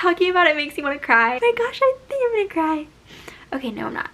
talking about it makes me want to cry. Oh my gosh, I think I'm gonna cry. Okay, no, I'm not.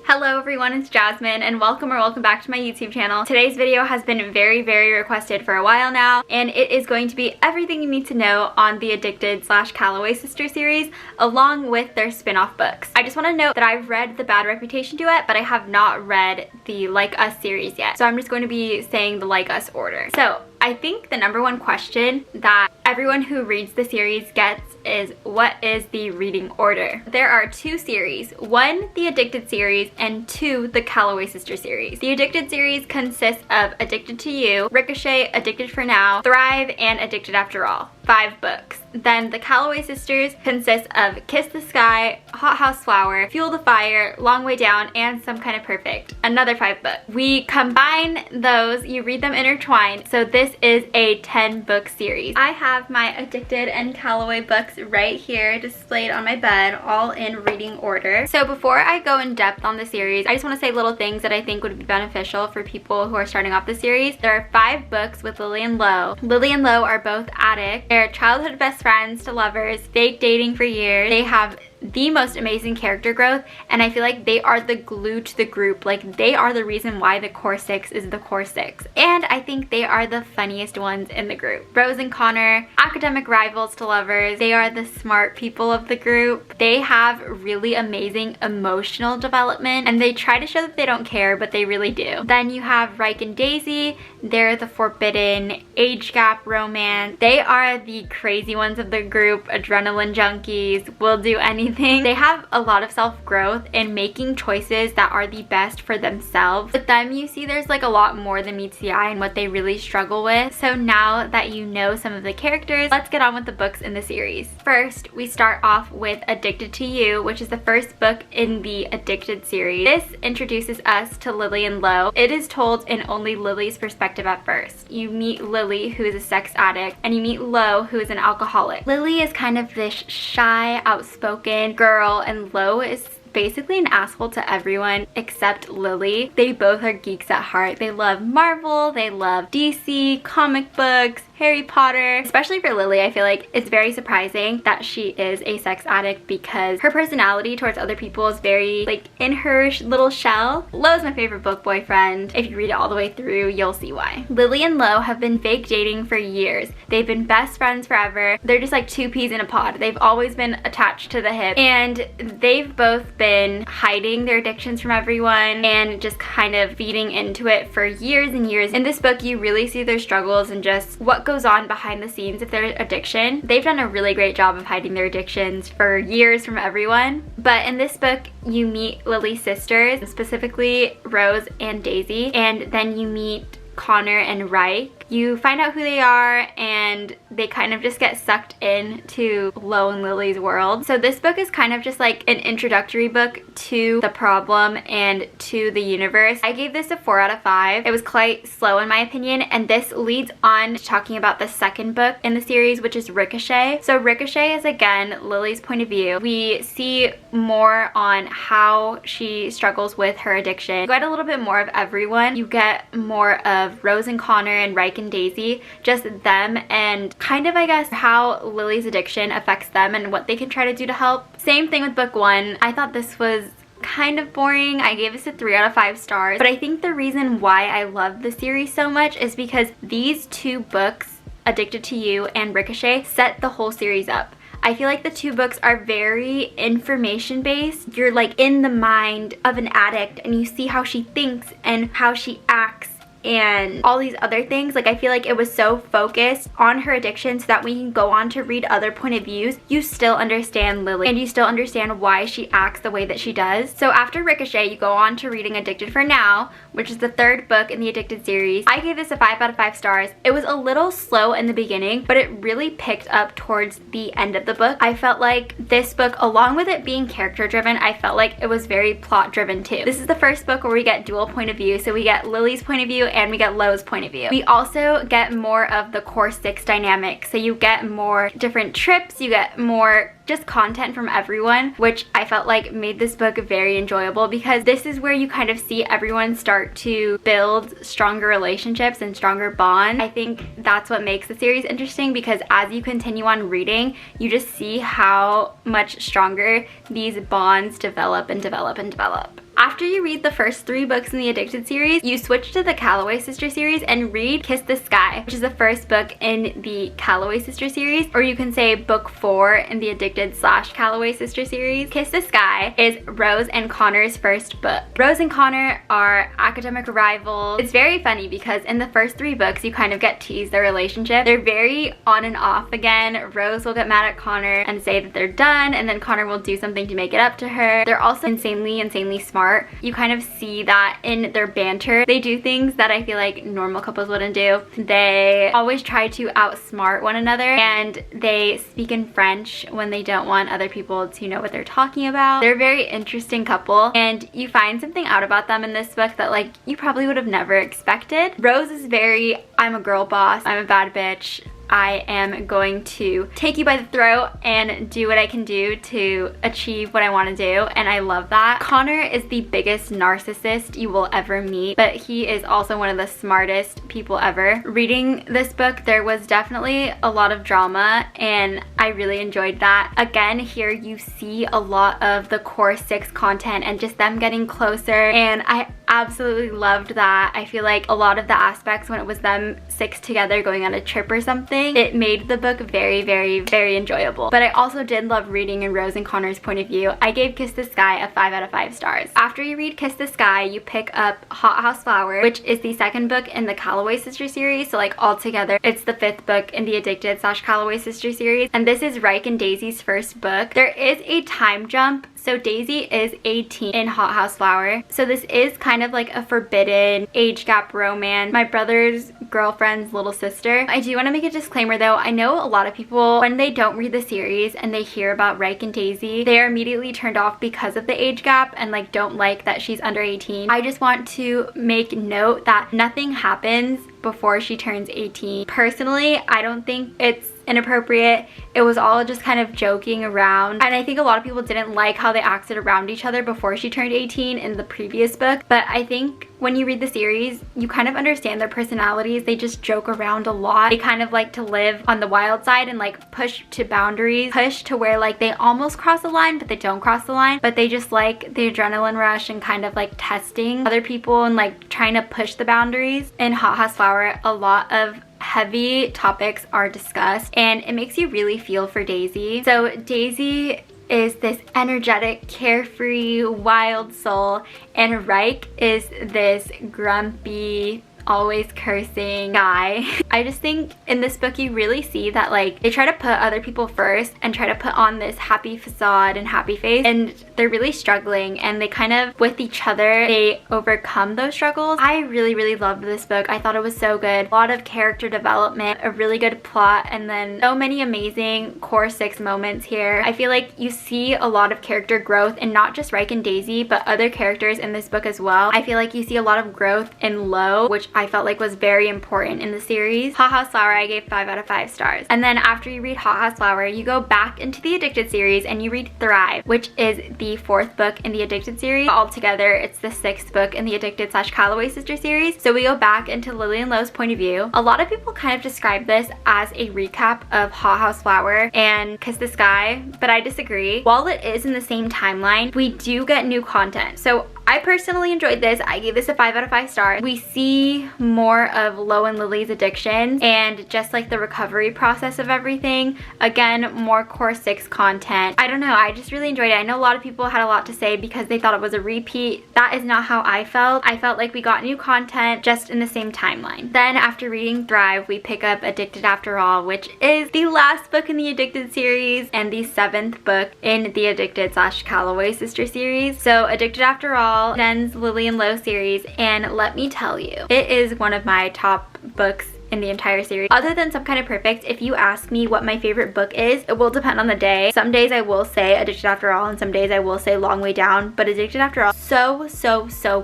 Hello everyone, it's Jasmine and welcome back to my YouTube channel. Today's video has been very requested for a while now, and it is going to be everything you need to know on the Addicted / Calloway Sister series along with their spin-off books. I just want to note that I've read the Bad Reputation duet, but I have not read the Like Us series yet. So I'm just going to be saying the Like Us order. So I think the #1 question that everyone who reads the series gets is, what is the reading order? There are 2 series. 1, the Addicted series, and 2, the Calloway Sister series. The Addicted series consists of Addicted to You, Ricochet, Addicted for Now, Thrive, and Addicted After All. 5 books. Then the Calloway Sisters consists of Kiss the Sky, Hot House Flower, Fuel the Fire, Long Way Down, and Some Kind of Perfect. Another 5 books. We combine those, you read them intertwined, so this is a 10-book series. I have my Addicted and Calloway books right here displayed on my bed, all in reading order. So before I go in depth on the series, I just want to say little things that I think would be beneficial for people who are starting off the series. There are 5 books with Lily and Lo. Lily and Lo are both addicts. They're childhood best friends to lovers, fake dating for years. They have the most amazing character growth, and I feel like they are the glue to the group. Like, they are the reason why the core 6 is the core 6, and I think they are the funniest ones in the group. Rose and Connor, academic rivals to lovers. They are the smart people of the group. They have really amazing emotional development, and they try to show that they don't care, but they really do. Then you have Reich and Daisy. They're the forbidden age gap romance. They are the crazy ones of the group, adrenaline junkies, will do anything. They have a lot of self-growth in making choices that are the best for themselves. With them, you see there's like a lot more than meets the eye and what they really struggle with. So now that you know some of the characters, let's get on with the books in the series. First, we start off with Addicted to You, which is the first book in the Addicted series. This introduces us to Lily and Lo. It is told in only Lily's perspective at first. You meet Lily, who is a sex addict, and you meet Lo, who is an alcoholic. Lily is kind of this shy, outspoken girl, and Lo is basically an asshole to everyone except Lily. They both are geeks at heart. They love Marvel, they love DC, comic books, Harry Potter. Especially for Lily, I feel like it's very surprising that she is a sex addict because her personality towards other people is very like in her little shell. Lo is my favorite book boyfriend. If you read it all the way through, you'll see why. Lily and Lo have been fake dating for years. They've been best friends forever. They're just like 2 peas in a pod. They've always been attached to the hip, and they've both been hiding their addictions from everyone and just kind of feeding into it for years and years. In this book, you really see their struggles and just what goes on behind the scenes of their addiction. They've done a really great job of hiding their addictions for years from everyone. But in this book, you meet Lily's sisters, specifically Rose and Daisy, and then you meet Connor and Reich. You find out who they are, and they kind of just get sucked into Lo and Lily's world. So this book is kind of just like an introductory book to the problem and to the universe. I gave this a 4 out of 5. It was quite slow in my opinion, and this leads on to talking about the second book in the series, which is Ricochet. So Ricochet is again Lily's point of view. We see more on how she struggles with her addiction. You get a little bit more of everyone. You get more of Rose and Connor and Reich and Daisy, just them, and kind of I guess how Lily's addiction affects them and what they can try to do to help. Same thing with book 1. I thought this was kind of boring. I gave this a 3 out of 5 stars, but I think the reason why I love the series so much is because these 2 books, Addicted to You and Ricochet, set the whole series up. I feel like the 2 books are very information based. You're like in the mind of an addict and you see how she thinks and how she acts and all these other things. Like, I feel like it was so focused on her addiction so that when you go on to read other point of views, you still understand Lily and you still understand why she acts the way that she does. So after Ricochet, you go on to reading Addicted for Now, which is the 3rd book in the Addicted series. I gave this a 5 out of 5 stars. It was a little slow in the beginning, but it really picked up towards the end of the book. I felt like this book, along with it being character driven, I felt like it was very plot driven too. This is the first book where we get dual point of view. So we get Lily's point of view and we get Lo's point of view. We also get more of the core 6 dynamic, so you get more different trips, you get more just content from everyone, which I felt like made this book very enjoyable, because this is where you kind of see everyone start to build stronger relationships and stronger bonds. I think that's what makes the series interesting, because as you continue on reading, you just see how much stronger these bonds develop and develop and develop. After you read the first 3 books in the Addicted series, you switch to the Calloway Sister series and read Kiss the Sky, which is the first book in the Calloway Sister series, or you can say book 4 in the Addicted / Calloway Sister series. Kiss the Sky is Rose and Connor's first book. Rose and Connor are academic rivals. It's very funny because in the first 3 books, you kind of get teased their relationship. They're very on and off again. Rose will get mad at Connor and say that they're done, and then Connor will do something to make it up to her. They're also insanely smart. You kind of see that in their banter. They do things that I feel like normal couples wouldn't do. They always try to outsmart one another, and they speak in French when they don't want other people to know what they're talking about. They're a very interesting couple, and you find something out about them in this book that like you probably would have never expected. Rose is very, I'm a girl boss, I'm a bad bitch, I am going to take you by the throat and do what I can do to achieve what I want to do, and I love that. Connor is the biggest narcissist you will ever meet, but he is also one of the smartest people ever. Reading this book, there was definitely a lot of drama, and I really enjoyed that. Again, here you see a lot of the core 6 content and just them getting closer, and I absolutely loved that. I feel like a lot of the aspects when it was them 6 together going on a trip or something, it made the book very enjoyable. But I also did love reading in Rose and Connor's point of view. I gave Kiss the Sky a 5 out of 5 stars. After you read Kiss the Sky, you pick up Hot House Flower, which is the 2nd book in the Calloway Sister series, so like altogether it's the 5th book in the Addicted / Calloway Sister series, and this is Reich and Daisy's first book. There is a time jump, so Daisy is 18 in Hot House Flower, so this is kind of like a forbidden age gap romance. My brother's girlfriend's little sister. I do want to make a disclaimer though. I know a lot of people, when they don't read the series and they hear about Reich and Daisy, they are immediately turned off because of the age gap and like don't like that she's under 18. I just want to make note that nothing happens before she turns 18. Personally, I don't think it's inappropriate. It was all just kind of joking around, and I think a lot of people didn't like how they acted around each other before she turned 18 in the previous book, but I think when you read the series, you kind of understand their personalities. They just joke around a lot. They kind of like to live on the wild side and like push to boundaries, push to where like they almost cross the line, but they don't cross the line, but they just like the adrenaline rush and kind of like testing other people and like trying to push the boundaries. In Hot House Flower, a lot of heavy topics are discussed, and it makes you really feel for Daisy. So Daisy is this energetic, carefree, wild soul, and Reich is this grumpy, always cursing guy. I just think in this book you really see that like they try to put other people first and try to put on this happy facade and happy face, and they're really struggling, and they kind of with each other they overcome those struggles. I really loved this book. I thought it was so good. A lot of character development, a really good plot, and then so many amazing core 6 moments here. I feel like you see a lot of character growth in not just Reich and Daisy but other characters in this book as well. I feel like you see a lot of growth in Lo, which I felt like was very important in the series. Hot House Flower I gave 5 out of 5 stars. And then after you read Hot House Flower, you go back into the Addicted series and you read Thrive, which is the 4th book in the Addicted series. Altogether, it's the 6th book in the Addicted / Calloway Sister series. So we go back into Lily and Lo's point of view. A lot of people kind of describe this as a recap of Hot House Flower and Kiss the Sky, but I disagree. While it is in the same timeline, we do get new content. So I personally enjoyed this. I gave this a 5 out of 5 stars. We see more of Lo and Lily's addictions and just like the recovery process of everything. Again, more core 6 content. I don't know, I just really enjoyed it. I know a lot of people had a lot to say because they thought it was a repeat. That is not how I felt. I felt like we got new content just in the same timeline. Then after reading Thrive, we pick up Addicted After All, which is the last book in the Addicted series and the 7th book in the Addicted / Calloway Sister series. So Addicted After All ends Lily and Lo series, and let me tell you, it is one of my top books in the entire series. Other than Some Kind of Perfect, if you ask me what my favorite book is, it will depend on the day. Some days I will say Addicted After All, and some days I will say Long Way Down, but Addicted After All, so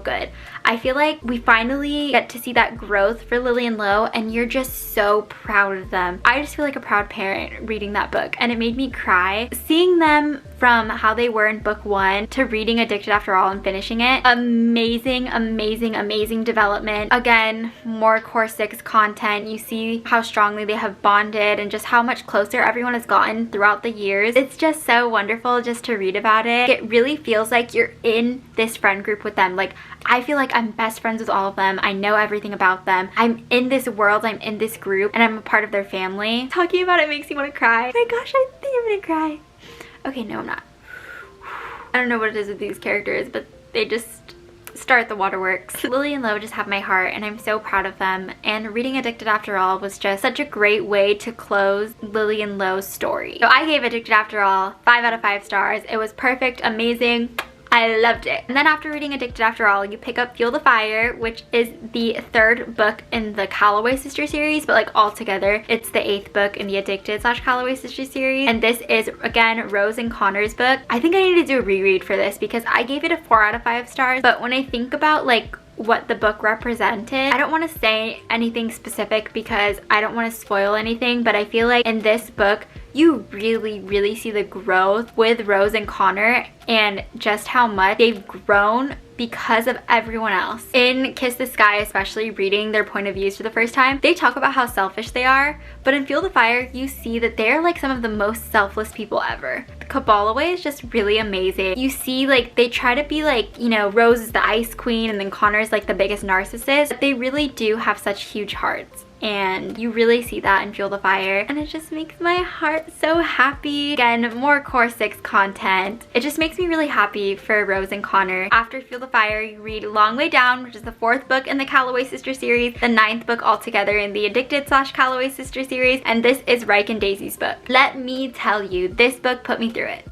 good. I feel like we finally get to see that growth for Lily and Lo, and you're just so proud of them. I just feel like a proud parent reading that book, and it made me cry. Seeing them from how they were in book 1 to reading Addicted After All and finishing it, amazing, amazing, amazing development. Again, more Core 6 content. You see how strongly they have bonded and just how much closer everyone has gotten throughout the years. It's just so wonderful just to read about it. It really feels like you're in this friend group with them. Like, I feel like I'm best friends with all of them. I know everything about them. I'm in this world, I'm in this group, and I'm a part of their family. Talking about it makes me want to cry. Oh my gosh, I think I'm gonna cry. Okay, no, I'm not. I don't know what it is with these characters, but they just start the waterworks. Lily and Lo just have my heart, and I'm so proud of them. And reading Addicted After All was just such a great way to close Lily and Lo's story. So I gave Addicted After All 5 out of 5 stars. It was perfect, amazing. I loved it. And then after reading Addicted After All, you pick up Fuel the Fire, which is the 3rd book in the Calloway Sister series, but like all together, it's the 8th book in the Addicted / Calloway Sister series. And this is, again, Rose and Connor's book. I think I need to do a reread for this because I gave it a 4 out of 5 stars, but when I think about like what the book represented, I don't want to say anything specific because I don't want to spoil anything, but I feel like in this book you really see the growth with Rose and Connor and just how much they've grown because of everyone else. In Kiss the Sky, especially reading their point of views for the first time, they talk about how selfish they are, but in Fuel the Fire you see that they're like some of the most selfless people ever. The CALLOWAY is just really amazing. You see like they try to be like, you know, Rose is the ice queen and then Connor's like the biggest narcissist, but they really do have such huge hearts. And you really see that in Fuel the Fire, and it just makes my heart so happy. Again, more Core 6 content. It just makes me really happy for Rose and Connor. After Fuel the Fire, you read Long Way Down, which is the 4th book in the Calloway Sister series, the 9th book altogether in the Addicted / Calloway Sister series, and this is Ryke and Daisy's book. Let me tell you, this book put me through it.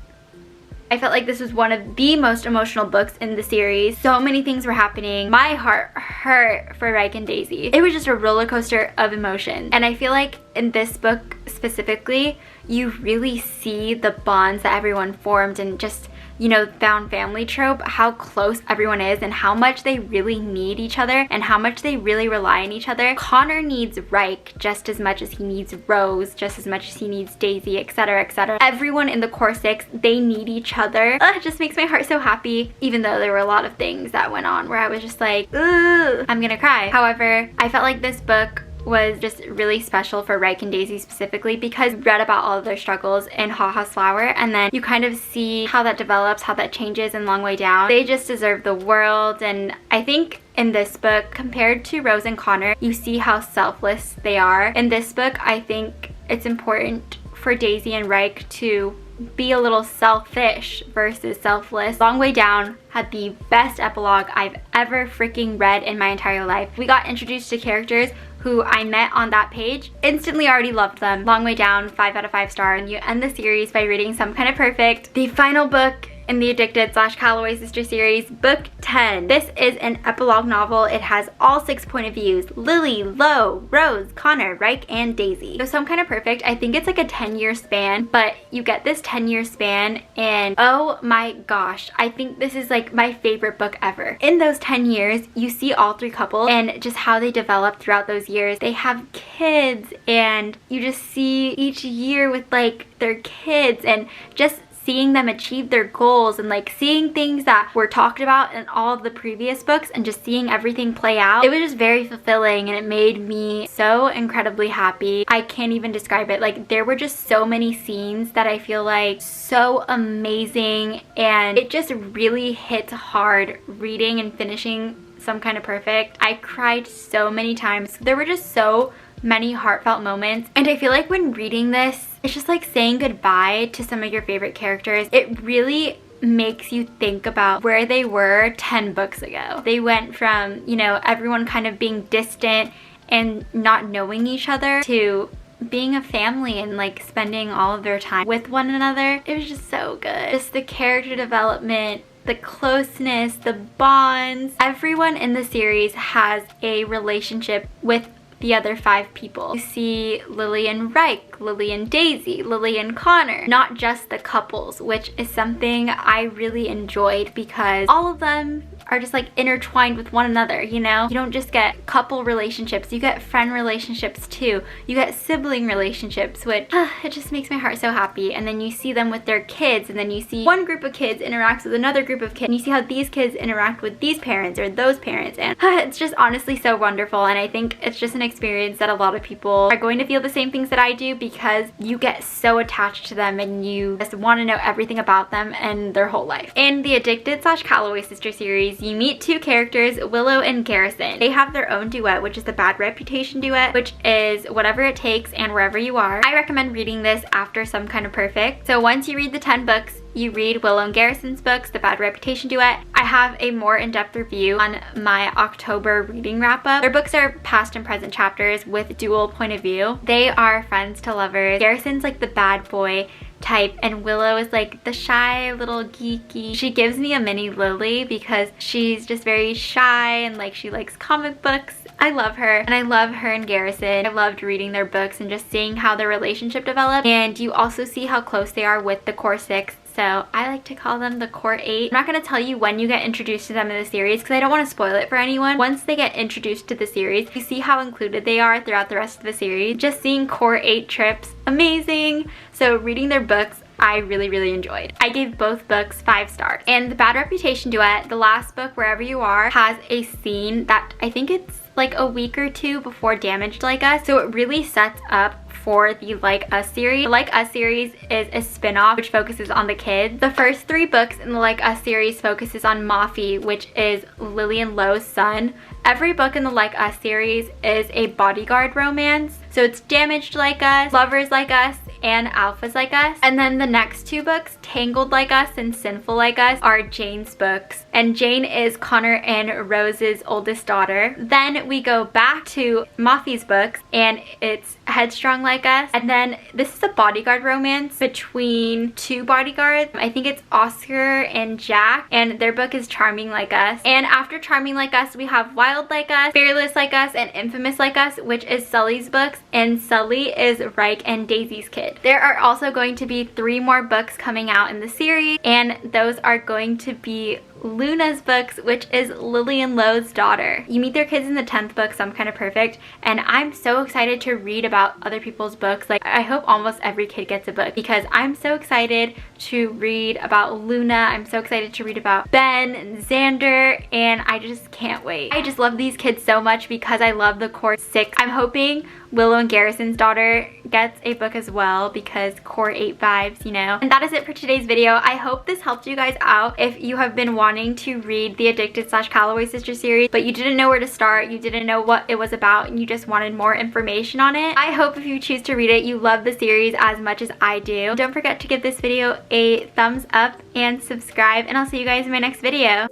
I felt like this was one of the most emotional books in the series. So many things were happening. My heart hurt for Ryke and Daisy. It was just a roller coaster of emotion. And I feel like in this book specifically, you really see the bonds that everyone formed and just, you know, found family trope, how close everyone is and how much they really need each other and how much they really rely on each other. Connor needs Ryke just as much as he needs Rose, just as much as he needs Daisy, etc, etc. Everyone in the Core 6, they need each other. It just makes my heart so happy, even though there were a lot of things that went on where I was just like, ugh, I'm gonna cry. However, I felt like this book was just really special for Ryke and Daisy specifically because you read about all of their struggles in Haha's Flower, and then you kind of see how that develops, how that changes in Long Way Down. They just deserve the world, and I think in this book, compared to Rose and Connor, you see how selfless they are. In this book, I think it's important for Daisy and Ryke to be a little selfish versus selfless. Long Way Down had the best epilogue I've ever freaking read in my entire life. We got introduced to characters who I met on that page, instantly already loved them. Long Way Down, 5 out of 5 stars, and you end the series by reading Some Kind of Perfect, the final book in the Addicted / Calloway Sister series, book 10. This is an epilogue novel. It has all 6 point of views: Lily, Lo, Rose, Connor, Ryke, and Daisy. So Some Kind of Perfect, I think it's like a 10-year span, but you get this 10-year span and oh my gosh, I think this is like my favorite book ever. In those 10 years, you see all 3 couples and just how they develop throughout those years. They have kids and you just see each year with like their kids and just seeing them achieve their goals and like seeing things that were talked about in all of the previous books and just seeing everything play out. It was just very fulfilling and it made me so incredibly happy. I can't even describe it. Like there were just so many scenes that I feel like so amazing, and it just really hit hard reading and finishing Some Kind of Perfect. I cried so many times. There were just so many heartfelt moments, and I feel like when reading this, it's just like saying goodbye to some of your favorite characters. It really makes you think about where they were 10 books ago. They went from, you know, everyone kind of being distant and not knowing each other to being a family and like spending all of their time with one another. It was just so good. Just the character development, the closeness, the bonds. Everyone in the series has a relationship with the other 5 people. You see Lily and Ryke, Lily and Daisy, Lily and Connor, not just the couples, which is something I really enjoyed because all of them are just like intertwined with one another, you know? You don't just get couple relationships, you get friend relationships too. You get sibling relationships, which it just makes my heart so happy. And then you see them with their kids, and then you see one group of kids interacts with another group of kids, and you see how these kids interact with these parents or those parents, and it's just honestly so wonderful. And I think it's just an experience that a lot of people are going to feel the same things that I do, because you get so attached to them and you just want to know everything about them and their whole life. In the Addicted / Calloway Sister series, you meet two characters, Willow and Garrison. They have their own duet, which is the Bad Reputation duet, which is Whatever It Takes and Wherever You Are. I recommend reading this after Some Kind of Perfect. So once you read the 10 books, you read Willow and Garrison's books, the Bad Reputation duet. I have a more in-depth review on my October reading wrap-up. Their books are past and present chapters with dual point of view. They are friends to lovers. Garrison's like the bad boy type, and Willow is like the shy little geeky. She gives me a mini Lily because she's just very shy and like she likes comic books. I love her, and I love her and Garrison. I loved reading their books and just seeing how their relationship developed, and you also see how close they are with the core 6. So I like to call them the core 8. I'm not going to tell you when you get introduced to them in the series because I don't want to spoil it for anyone. Once they get introduced to the series, you see how included they are throughout the rest of the series. Just seeing core 8 trips, amazing. So reading their books, I really enjoyed. I gave both books 5 stars. And the Bad Reputation duet, the last book, Wherever You Are, has a scene that I think it's like a week or 2 before Damaged Like Us. So it really sets up for the Like Us series. The Like Us series is a spin-off which focuses on the kids. The first 3 books in the Like Us series focuses on Mafi, which is Lily and Lo's son. Every book in the Like Us series is a bodyguard romance. So it's Damaged Like Us, Lovers Like Us, and Alphas Like Us. And then the next 2 books, Tangled Like Us and Sinful Like Us, are Jane's books. And Jane is Connor and Rose's oldest daughter. Then we go back to Mafi's books, and it's Headstrong Like Us. And then this is a bodyguard romance between 2 bodyguards. I think it's Oscar and Jack, and their book is Charming Like Us. And after Charming Like Us, we have Wild Like Us, Fearless Like Us, and Infamous Like Us, which is Sully's books, and Sully is Reich and Daisy's kid. There are also going to be 3 more books coming out in the series, and those are going to be Luna's books, which is Lily and Lo's daughter. You meet their kids in the 10th book, Some Kind of Perfect, and I'm so excited to read about other people's books. Like, I hope almost every kid gets a book because I'm so excited to read about Luna. I'm so excited to read about Ben and Xander, and I just can't wait. I just love these kids so much because I love the core 6. I'm hoping Willow and Garrison's daughter gets a book as well because core 8 vibes, you know. And that is it for today's video. I hope this helped you guys out if you have been wanting to read the Addicted / Calloway Sister series, but you didn't know where to start, you didn't know what it was about, and you just wanted more information on it. I hope if you choose to read it, you love the series as much as I do. Don't forget to give this video a thumbs up and subscribe, and I'll see you guys in my next video.